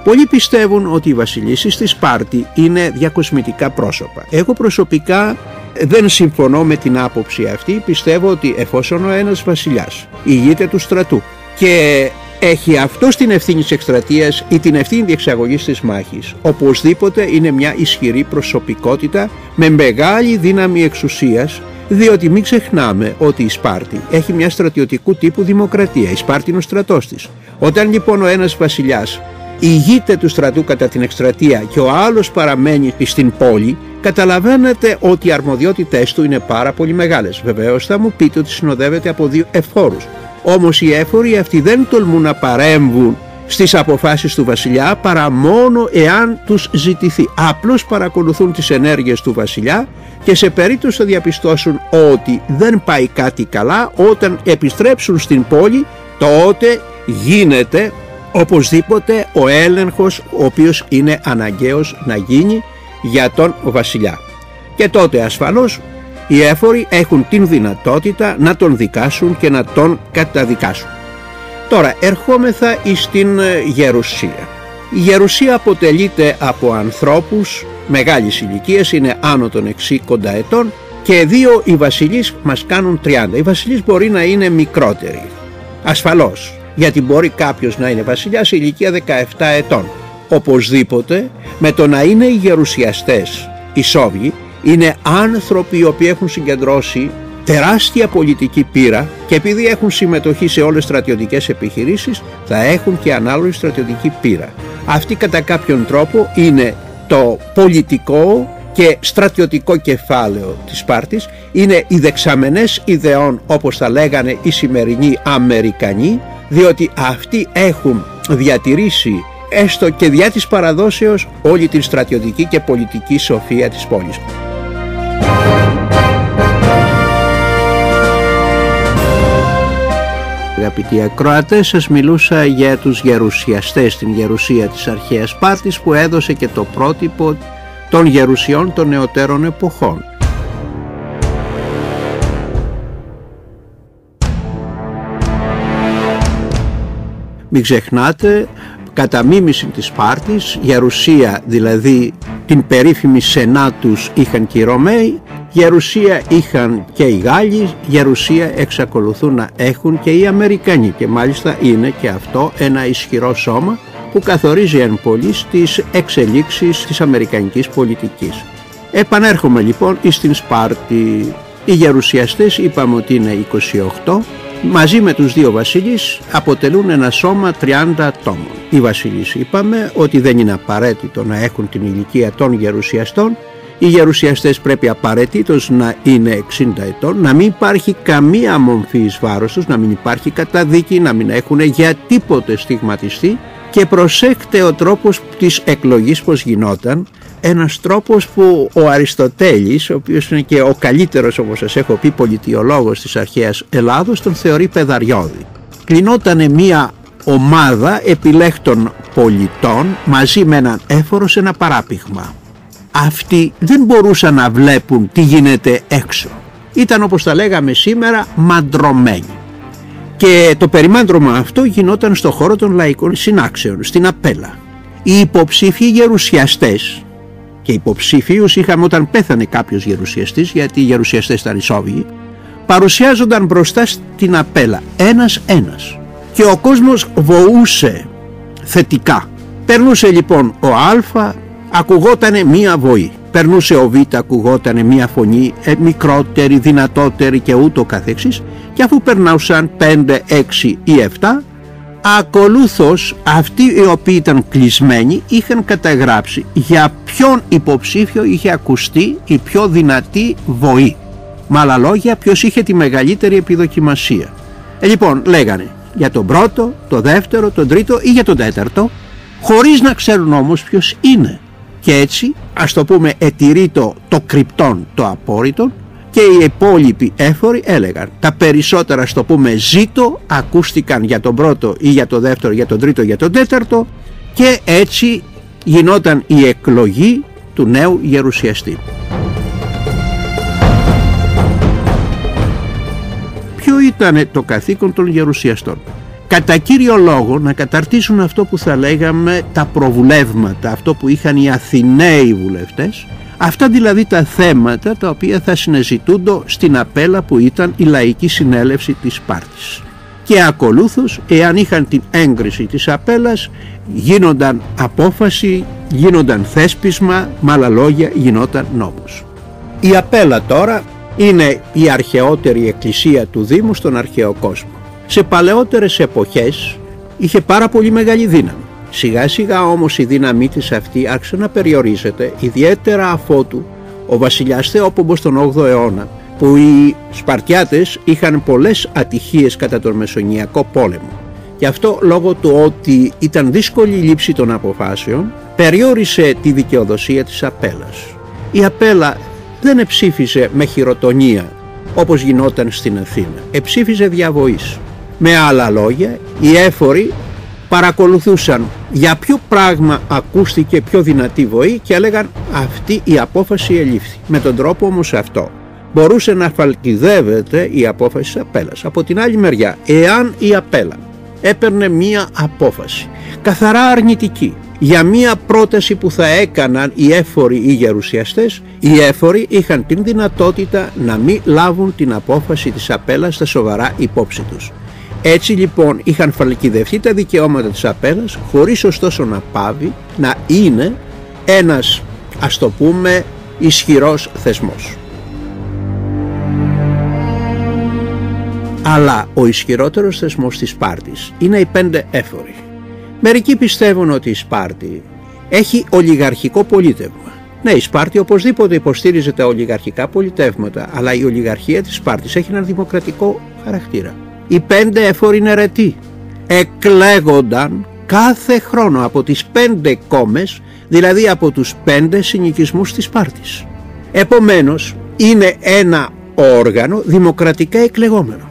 Πολλοί πιστεύουν ότι οι βασιλείς στη Σπάρτη είναι διακοσμητικά πρόσωπα. Εγώ προσωπικά δεν συμφωνώ με την άποψη αυτή. Πιστεύω ότι εφόσον ο ένας βασιλιάς ηγείται του στρατού και έχει αυτό την ευθύνη της εκστρατείας ή την ευθύνη διεξαγωγής της μάχης, οπωσδήποτε είναι μια ισχυρή προσωπικότητα με μεγάλη δύναμη εξουσίας, διότι μην ξεχνάμε ότι η Σπάρτη έχει μια στρατιωτικού τύπου δημοκρατία. Η Σπάρτη είναι ο στρατός της. Όταν λοιπόν ο ένας βασιλιάς ηγείται του στρατού κατά την εκστρατεία και ο άλλος παραμένει στην πόλη, καταλαβαίνετε ότι οι αρμοδιότητες του είναι πάρα πολύ μεγάλες. Βεβαίως θα μου πείτε ότι συνοδεύεται από 2 εφόρους. Όμως οι έφοροι αυτοί δεν τολμούν να παρέμβουν στις αποφάσεις του βασιλιά παρά μόνο εάν τους ζητηθεί. Απλώς παρακολουθούν τις ενέργειες του βασιλιά και σε περίπτωση θα διαπιστώσουν ότι δεν πάει κάτι καλά, όταν επιστρέψουν στην πόλη, τότε γίνεται οπωσδήποτε ο έλεγχος ο οποίος είναι αναγκαίος να γίνει για τον βασιλιά. Και τότε ασφαλώς οι έφοροι έχουν την δυνατότητα να τον δικάσουν και να τον καταδικάσουν. Τώρα ερχόμεθα στην γερουσία. Η γερουσία αποτελείται από ανθρώπους μεγάλης ηλικίας, είναι άνω των 60 ετών, και 2 οι βασιλείς μας κάνουν 30. Οι βασιλείς μπορεί να είναι μικρότεροι, ασφαλώς, γιατί μπορεί κάποιος να είναι βασιλιάς σε ηλικία 17 ετών. Οπωσδήποτε με το να είναι οι γερουσιαστές ισόβιοι, είναι άνθρωποι οι οποίοι έχουν συγκεντρώσει τεράστια πολιτική πείρα και επειδή έχουν συμμετοχή σε όλες τις στρατιωτικές επιχειρήσεις θα έχουν και ανάλογη στρατιωτική πείρα. Αυτή κατά κάποιον τρόπο είναι το πολιτικό και στρατιωτικό κεφάλαιο της Σπάρτης, είναι οι δεξαμενές ιδεών όπως θα λέγανε οι σημερινοί Αμερικανοί, διότι αυτοί έχουν διατηρήσει έστω και διά της παραδόσεως όλη την στρατιωτική και πολιτική σοφία της πόλης. Αγαπητοί ακροατές, σας μιλούσα για τους γερουσιαστές, την γερουσία της αρχαίας Σπάρτης που έδωσε και το πρότυπο των γερουσιών των νεωτέρων εποχών. Μην ξεχνάτε, κατά μίμηση της Σπάρτης, γερουσία δηλαδή την περίφημη Σενάτους είχαν και οι Ρωμαίοι, γερουσία είχαν και οι Γάλλοι, γερουσία εξακολουθούν να έχουν και οι Αμερικανοί και μάλιστα είναι και αυτό ένα ισχυρό σώμα που καθορίζει εν πολλοίς τις εξελίξεις της αμερικανικής πολιτικής. Επανέρχομαι λοιπόν στην Σπάρτη. Οι γερουσιαστές είπαμε ότι είναι 28, μαζί με τους δύο βασίλεις αποτελούν ένα σώμα 30 ατόμων. Οι βασίλεις είπαμε ότι δεν είναι απαραίτητο να έχουν την ηλικία των γερουσιαστών. Οι γερουσιαστές πρέπει απαραίτητος να είναι 60 ετών, να μην υπάρχει καμία μομφή εις βάρος τους, να μην υπάρχει καταδίκη, να μην έχουν για τίποτε στιγματιστεί. Και προσέξτε ο τρόπος της εκλογής πως γινόταν, ένας τρόπος που ο Αριστοτέλης, ο οποίος είναι και ο καλύτερος όπως σας έχω πει πολιτιολόγος της αρχαίας Ελλάδος, τον θεωρεί πεδαριώδη. Κλεινότανε μία ομάδα επιλέκτων πολιτών μαζί με έναν έφορο σε ένα παράπηγμα. Αυτοί δεν μπορούσαν να βλέπουν τι γίνεται έξω. Ήταν όπως τα λέγαμε σήμερα μαντρωμένοι. Και το περιμάντρωμα αυτό γινόταν στο χώρο των λαϊκών συνάξεων, στην Απέλα. Οι υποψήφιοι γερουσιαστές, και υποψήφιους είχαμε όταν πέθανε κάποιος γερουσιαστής, γιατί οι γερουσιαστές ήταν ισόβιοι, παρουσιάζονταν μπροστά στην Απέλα, ένας-ένας. Και ο κόσμος βοούσε θετικά. Περνούσε λοιπόν ο Α, ακουγότανε μία βοή. Περνούσε ο Β, ακουγότανε μία φωνή μικρότερη, δυνατότερη και ούτω καθεξής. Και αφού περνούσαν 5, 6 ή 7, ακολούθως αυτοί οι οποίοι ήταν κλεισμένοι είχαν καταγράψει για ποιον υποψήφιο είχε ακουστεί η πιο δυνατή βοή. Με άλλα λόγια, ποιος είχε τη μεγαλύτερη επιδοκιμασία. Λοιπόν, λέγανε για τον πρώτο, τον δεύτερο, τον τρίτο ή για τον τέταρτο, χωρίς να ξέρουν όμως ποιος είναι. Και έτσι, ας το πούμε, ετηρείτο το κρυπτόν, το απόρριτον, και οι υπόλοιποι έφοροι έλεγαν τα περισσότερα, ας το πούμε, ζήτω ακούστηκαν για τον πρώτο ή για τον δεύτερο, για τον τρίτο, για τον τέταρτο, και έτσι γινόταν η εκλογή του νέου γερουσιαστή. Ποιο ήταν το καθήκον των γερουσιαστών? Κατά κύριο λόγο να καταρτήσουν αυτό που θα λέγαμε τα προβουλεύματα, αυτό που είχαν οι Αθηναίοι βουλευτές, αυτά δηλαδή τα θέματα τα οποία θα συνεζητούνται στην Απέλα που ήταν η λαϊκή συνέλευση της Σπάρτης. Και ακολούθως, εάν είχαν την έγκριση της Απέλας, γίνονταν απόφαση, γίνονταν θέσπισμα, με άλλα λόγια γινόταν νόμος. Η Απέλα τώρα είναι η αρχαιότερη εκκλησία του Δήμου στον αρχαίο κόσμο. Σε παλαιότερες εποχές είχε πάρα πολύ μεγάλη δύναμη. Σιγά σιγά όμως η δύναμή της αυτή άρχισε να περιορίζεται, ιδιαίτερα αφότου ο βασιλιάς Θεόπομπος τον 8ο αιώνα, που οι Σπαρτιάτες είχαν πολλές ατυχίες κατά τον Μεσονιακό πόλεμο. Γι' αυτό, λόγω του ότι ήταν δύσκολη η λήψη των αποφάσεων, περιόρισε τη δικαιοδοσία της Απέλας. Η Απέλα δεν εψήφιζε με χειροτονία όπως γινόταν στην Αθήνα, εψήφιζε διαβοής. Με άλλα λόγια, οι έφοροι παρακολουθούσαν για ποιο πράγμα ακούστηκε πιο δυνατή βοή και έλεγαν αυτή η απόφαση ελήφθη. Με τον τρόπο όμως αυτό μπορούσε να φαλκιδεύεται η απόφαση της Απέλας. Από την άλλη μεριά, εάν η Απέλα έπαιρνε μία απόφαση καθαρά αρνητική για μία πρόταση που θα έκαναν οι έφοροι ή γερουσιαστές, οι έφοροι είχαν την δυνατότητα να μην λάβουν την απόφαση της Απέλας στα σοβαρά υπόψη τους. Έτσι λοιπόν είχαν φαλκιδευτεί τα δικαιώματα της Απέλας, χωρίς ωστόσο να πάβει να είναι ένας, ας το πούμε, ισχυρός θεσμός. Αλλά ο ισχυρότερος θεσμός της Σπάρτης είναι οι 5 έφοροι. Μερικοί πιστεύουν ότι η Σπάρτη έχει ολιγαρχικό πολίτευμα. Ναι, η Σπάρτη οπωσδήποτε υποστήριζε τα ολιγαρχικά πολιτεύματα, αλλά η ολιγαρχία της Σπάρτης έχει έναν δημοκρατικό χαρακτήρα. Οι 5 έφοροι είναι αιρετοί. Εκλέγονταν κάθε χρόνο από τις 5 κόμες, δηλαδή από τους 5 συνοικισμούς της Σπάρτης. Επομένως, είναι ένα όργανο δημοκρατικά εκλεγόμενο.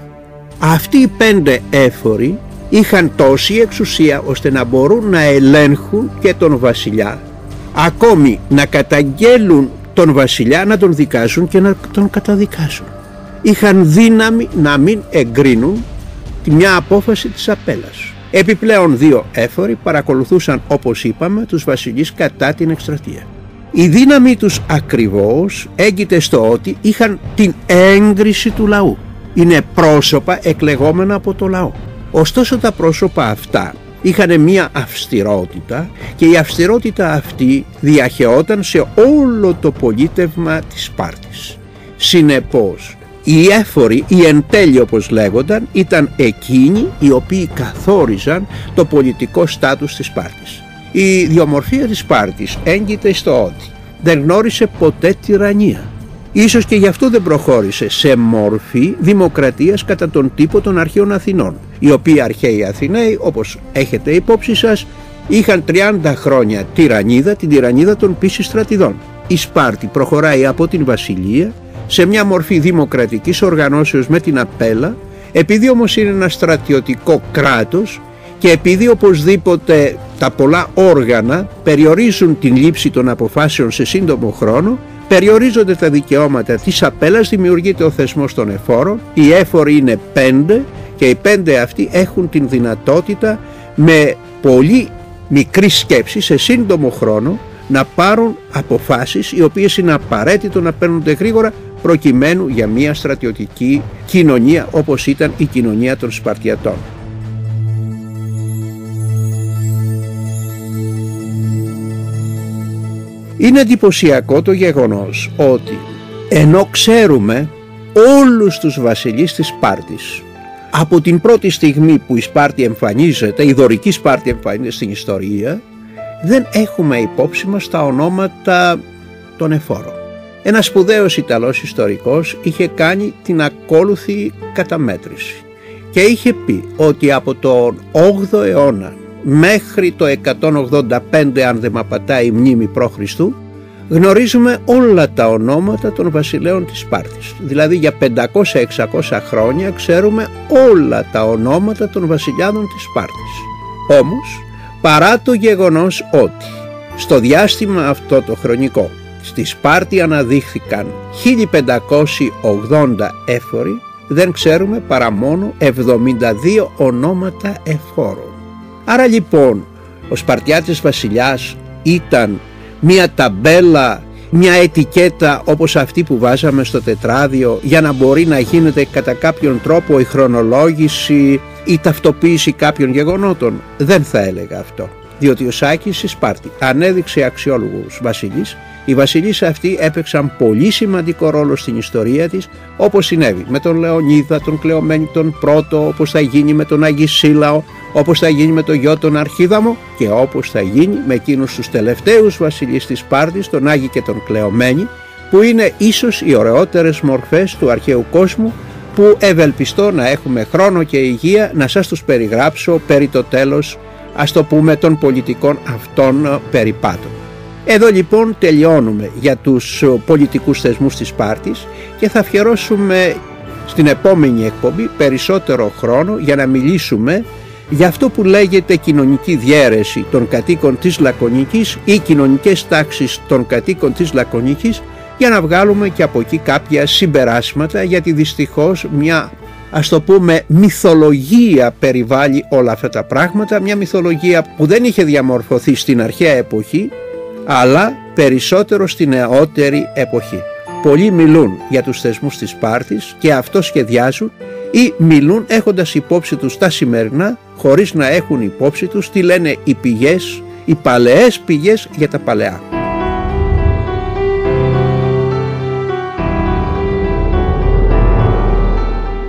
Αυτοί οι 5 έφοροι είχαν τόση εξουσία ώστε να μπορούν να ελέγχουν και τον βασιλιά, ακόμη να καταγγέλουν τον βασιλιά, να τον δικάζουν και να τον καταδικάσουν. Είχαν δύναμη να μην εγκρίνουν μια απόφαση της απέλας. Επιπλέον 2 έφοροι παρακολουθούσαν, όπως είπαμε, τους βασιλείς κατά την εκστρατεία. Η δύναμη τους ακριβώς έγκυται στο ότι είχαν την έγκριση του λαού. Είναι πρόσωπα εκλεγόμενα από το λαό. Ωστόσο τα πρόσωπα αυτά είχαν μία αυστηρότητα και η αυστηρότητα αυτή διαχεόταν σε όλο το πολίτευμα της Σπάρτης. Συνεπώς, οι έφοροι, οι εν τέλει όπως λέγονταν, ήταν εκείνοι οι οποίοι καθόριζαν το πολιτικό στάτους της Σπάρτης. Η ιδιομορφία της Σπάρτης έγκυται στο ότι δεν γνώρισε ποτέ τυραννία. Ίσως και γι' αυτό δεν προχώρησε σε μορφή δημοκρατίας κατά τον τύπο των αρχαίων Αθηνών, οι οποίοι αρχαίοι Αθηναίοι, όπως έχετε υπόψη σας, είχαν 30 χρόνια τυραννίδα, την τυραννίδα των Πισιστρατιδών. Η Σπάρτη προχωράει από την βασιλεία σε μια μορφή δημοκρατικής οργανώσεως με την απέλα, επειδή όμως είναι ένα στρατιωτικό κράτος και επειδή οπωσδήποτε τα πολλά όργανα περιορίζουν την λήψη των αποφάσεων σε σύντομο χρόνο, περιορίζονται τα δικαιώματα της απέλας, δημιουργείται ο θεσμός των εφόρων. Οι έφοροι είναι 5 και οι 5 αυτοί έχουν την δυνατότητα με πολύ μικρή σκέψη σε σύντομο χρόνο να πάρουν αποφάσεις οι οποίες είναι απαραίτητο να παίρνονται γρήγορα προκειμένου για μια στρατιωτική κοινωνία όπως ήταν η κοινωνία των Σπαρτιατών. Είναι εντυπωσιακό το γεγονός ότι ενώ ξέρουμε όλους τους βασιλείς της Σπάρτης από την πρώτη στιγμή που η Σπάρτη εμφανίζεται, η δωρική Σπάρτη εμφανίζεται στην ιστορία, δεν έχουμε υπόψη μας τα ονόματα των εφόρων. Ένας σπουδαίος Ιταλός ιστορικός είχε κάνει την ακόλουθη καταμέτρηση και είχε πει ότι από τον 8ο αιώνα μέχρι το 185, αν δεν μ' απατάει η μνήμη π.Χ., γνωρίζουμε όλα τα ονόματα των βασιλέων της Σπάρτης. Δηλαδή για 500-600 χρόνια ξέρουμε όλα τα ονόματα των βασιλιάδων της Σπάρτης. Όμως, παρά το γεγονός ότι στο διάστημα αυτό το χρονικό στη Σπάρτη αναδείχθηκαν 1580 έφοροι, δεν ξέρουμε παρά μόνο 72 ονόματα εφόρων. Άρα λοιπόν ο Σπαρτιάτης βασιλιάς ήταν μια ταμπέλα, μια ετικέτα όπως αυτή που βάζαμε στο τετράδιο για να μπορεί να γίνεται κατά κάποιον τρόπο η χρονολόγηση, η ταυτοποίηση κάποιων γεγονότων. Δεν θα έλεγα αυτό, διότι ο Σάκης στη Σπάρτη ανέδειξε αξιόλογους βασιλείς. Οι βασιλείς αυτοί έπαιξαν πολύ σημαντικό ρόλο στην ιστορία της, όπως συνέβη με τον Λεωνίδα, τον Κλεομένη τον Πρώτο, όπως θα γίνει με τον Αγισίλαο, όπως θα γίνει με τον γιο τον Αρχίδαμο και όπως θα γίνει με εκείνους τους τελευταίους βασιλείς της Σπάρτης, τον Άγη και τον Κλεομένη, που είναι ίσως οι ωραιότερες μορφές του αρχαίου κόσμου, που ευελπιστώ να έχουμε χρόνο και υγεία να σας τους περιγράψω περί το τέλος, ας το πούμε, των πολιτικών αυτών περιπάτων. Εδώ λοιπόν τελειώνουμε για τους πολιτικούς θεσμούς της Σπάρτης και θα αφιερώσουμε στην επόμενη εκπομπή περισσότερο χρόνο για να μιλήσουμε για αυτό που λέγεται κοινωνική διαίρεση των κατοίκων της Λακωνικής ή κοινωνικές τάξεις των κατοίκων της Λακωνικής, για να βγάλουμε και από εκεί κάποια συμπεράσματα, γιατί δυστυχώς μια, ας το πούμε, μυθολογία περιβάλλει όλα αυτά τα πράγματα, μια μυθολογία που δεν είχε διαμορφωθεί στην αρχαία εποχή αλλά περισσότερο στη νεότερη εποχή. Πολλοί μιλούν για τους θεσμούς της Σπάρτης και αυτό σχεδιάζουν ή μιλούν έχοντας υπόψη τους τα σημερινά, χωρίς να έχουν υπόψη τους τι λένε οι πηγές, οι παλαιές πηγές για τα παλαιά.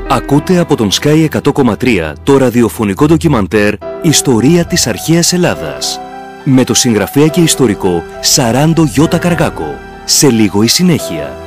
Ακούτε από τον Sky 100,3 το ραδιοφωνικό ντοκιμαντέρ «Ιστορία της αρχαίας Ελλάδας» με το συγγραφέα και ιστορικό Σαράντο Γιώτα Καργάκο. Σε λίγο η συνέχεια.